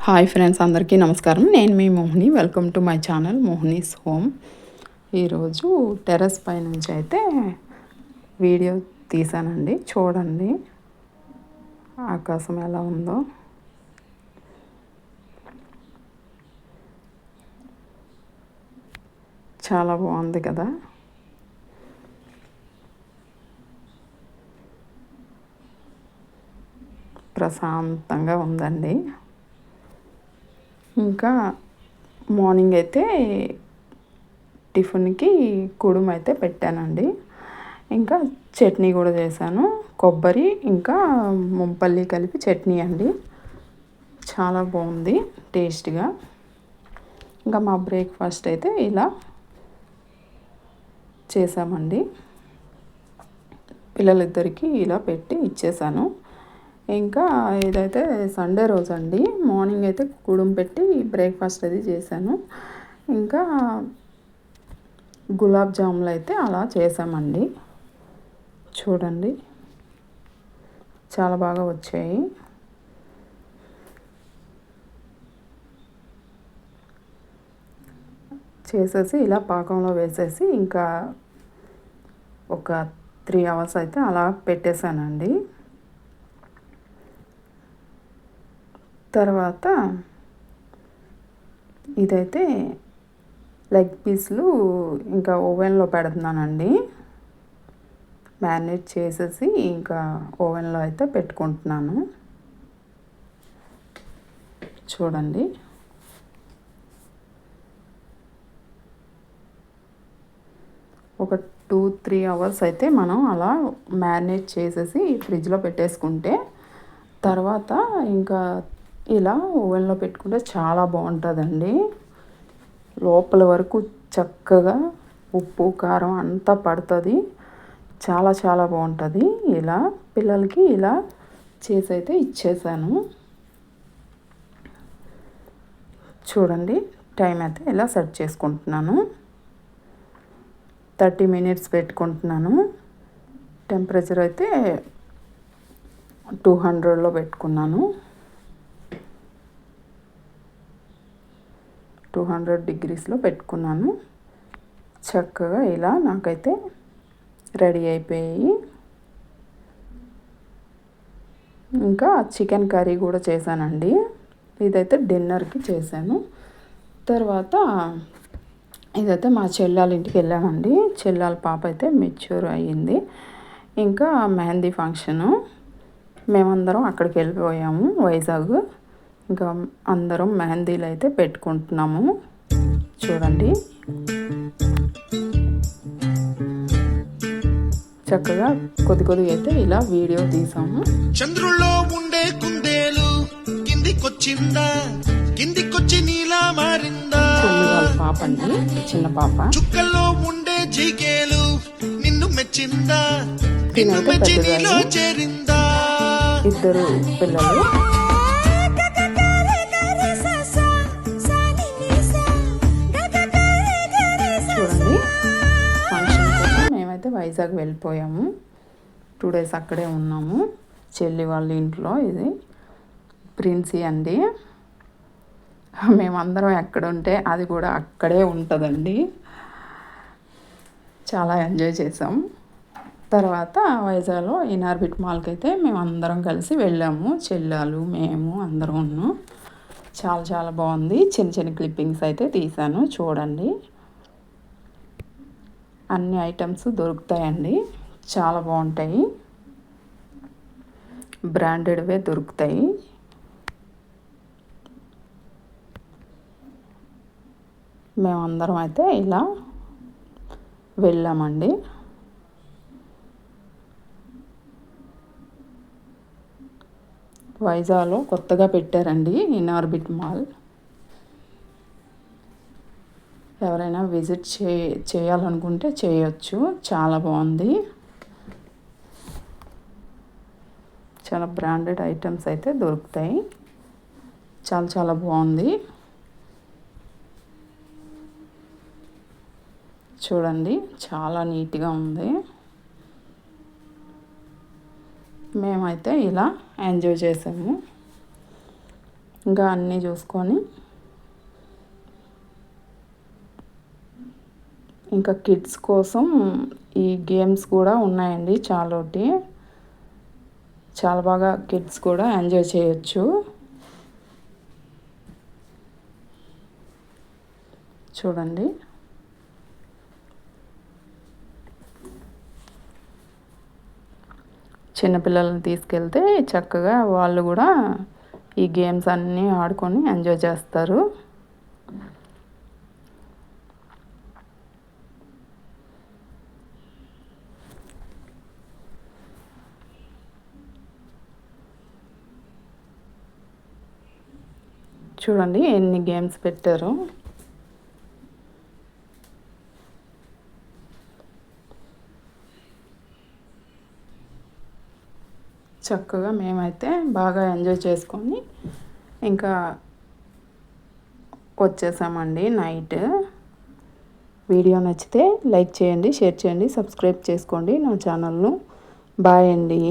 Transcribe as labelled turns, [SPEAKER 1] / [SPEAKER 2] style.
[SPEAKER 1] Hi friends, అందరికీ నమస్కారం. నేను మీ Mohini. Welcome to my channel Mohini's home. ఈరోజు టెర్రస్ పై నుంచి అయితే వీడియో తీసానండి. చూడండి ఆకాశం ఎలా ఉందో. చాలా బాగుంది కదా. ప్రశాంతంగా ఉందండి. ఇంకా మార్నింగ్ అయితే టిఫిన్కి కుడుమ అయితే పెట్టానండి. ఇంకా చట్నీ కూడా చేశాను. కొబ్బరి ఇంకా ముంపల్లి కలిపి చట్నీ అండి. చాలా బాగుంది, టేస్ట్గా. ఇంకా మా బ్రేక్ఫాస్ట్ అయితే ఇలా చేసామండి. పిల్లలిద్దరికీ ఇలా పెట్టి ఇచ్చేసాను. ఇంకా ఇదైతే సండే రోజు అండి. మార్నింగ్ అయితే కుడుం పెట్టి బ్రేక్ఫాస్ట్ అది చేశాను. ఇంకా గులాబ్ జాములు అయితే అలా చేసామండి. చూడండి చాలా బాగా వచ్చాయి. చేసేసి ఇలా పాకంలో వేసేసి ఇంకా ఒక 3 hours అయితే అలా పెట్టేశానండి. తర్వాత ఇదైతే లెగ్ పీస్లు ఇంకా ఓవెన్లో పెడుతున్నానండి. మ్యారినేట్ చేసేసి ఇంకా ఓవెన్లో అయితే పెట్టుకుంటున్నాను. చూడండి ఒక 2-3 hours అయితే మనం అలా మ్యారినేట్ చేసేసి ఫ్రిడ్జ్లో పెట్టేసుకుంటే తర్వాత ఇంకా ఇలా ఓవెన్లో పెట్టుకుంటే చాలా బాగుంటుందండి. లోపల వరకు చక్కగా ఉప్పు కారం అంతా పడుతుంది. చాలా చాలా బాగుంటుంది. ఇలా పిల్లలకి ఇలా చేసి అయితే ఇచ్చేసాను. చూడండి టైం అయితే ఇలా సెట్ చేసుకుంటున్నాను. 30 minutes పెట్టుకుంటున్నాను. టెంపరేచర్ అయితే 200లో పెట్టుకున్నాను. 200 degreesలో పెట్టుకున్నాను. చక్కగా ఇలా నాకైతే రెడీ అయిపోయాయి. ఇంకా చికెన్ కర్రీ కూడా చేశానండి. ఇదైతే డిన్నర్కి చేశాను. తర్వాత ఇదైతే మా చెల్లెల ఇంటికి వెళ్ళామండి. చెల్లెల పాప అయితే మెచ్యూర్ అయ్యింది. ఇంకా మెహందీ ఫంక్షను, మేమందరం అక్కడికి వెళ్ళిపోయాము వైజాగ్. ఇంకా అందరం మెహందీలు అయితే పెట్టుకుంటున్నాము. చూడండి చక్కగా కొద్దిగా అయితే ఇలా వీడియో తీసాము.
[SPEAKER 2] చంద్రుల్లో ఉండే కుందేలు కిందికొచ్చిందా, కిందికొచ్చి నీలా మారిందా.
[SPEAKER 1] వాళ్ళ పాప అండి, చిన్న పాప.
[SPEAKER 2] చుక్కల్లో ఉండే జిగేలు నిన్ను మెచ్చిందా, నిన్ను మెచ్చి నీలో చేరిందా.
[SPEAKER 1] ఇద్దరు పిల్లలు. చూడండి ఫంక్షన్ కోసం మేమైతే వైజాగ్ వెళ్ళిపోయాము. 2 days అక్కడే ఉన్నాము. చెల్లి వాళ్ళ ఇంట్లో. ఇది ప్రిన్సీ అండి. మేమందరం ఎక్కడ ఉంటే అది కూడా అక్కడే ఉంటుందండి. చాలా ఎంజాయ్ చేసాం. తర్వాత వైజాగ్లో ఇన్ఆర్బిట్ మాల్కి అయితే మేము అందరం కలిసి వెళ్ళాము. చెల్లెలు మేము అందరం ఉన్నాం. చాలా చాలా బాగుంది. చిన్న చిన్న క్లిప్పింగ్స్ అయితే తీసాను. చూడండి అన్ని ఐటమ్స్ దొరుకుతాయండి. చాలా బాగుంటాయి. బ్రాండెడ్వే దొరుకుతాయి. మేమందరం అయితే ఇలా వెళ్ళామండి. వైజాగ్లో కొత్తగా పెట్టారండి ఇన్ఆర్బిట్ మాల్. ఎవరైనా విజిట్ చేయాలనుకుంటే చేయొచ్చు. చాలా బాగుంది. చాలా బ్రాండెడ్ ఐటమ్స్ అయితే దొరుకుతాయి. చాలా చాలా బాగుంది. చూడండి చాలా నీట్గా ఉంది. మేమైతే ఇలా ఎంజాయ్ చేసాము. ఇంకా అన్నీ చూసుకొని ఇంకా కిడ్స్ కోసం ఈ గేమ్స్ కూడా ఉన్నాయండి. చాలా బాగా కిడ్స్ కూడా ఎంజాయ్ చేయొచ్చు. చూడండి, చిన్నపిల్లల్ని తీసుకెళ్తే చక్కగా వాళ్ళు కూడా ఈ గేమ్స్ అన్నీ ఆడుకొని ఎంజాయ్ చేస్తారు. చూడండి ఎన్ని గేమ్స్ పెట్టారు. చక్కగా మేమైతే బాగా ఎంజాయ్ చేసుకొని ఇంకా వచ్చేసామండి నైట్. వీడియో నచ్చితే లైక్ చేయండి, షేర్ చేయండి, సబ్స్క్రైబ్ చేసుకోండి నా ఛానల్ను. బాయ్ అండి.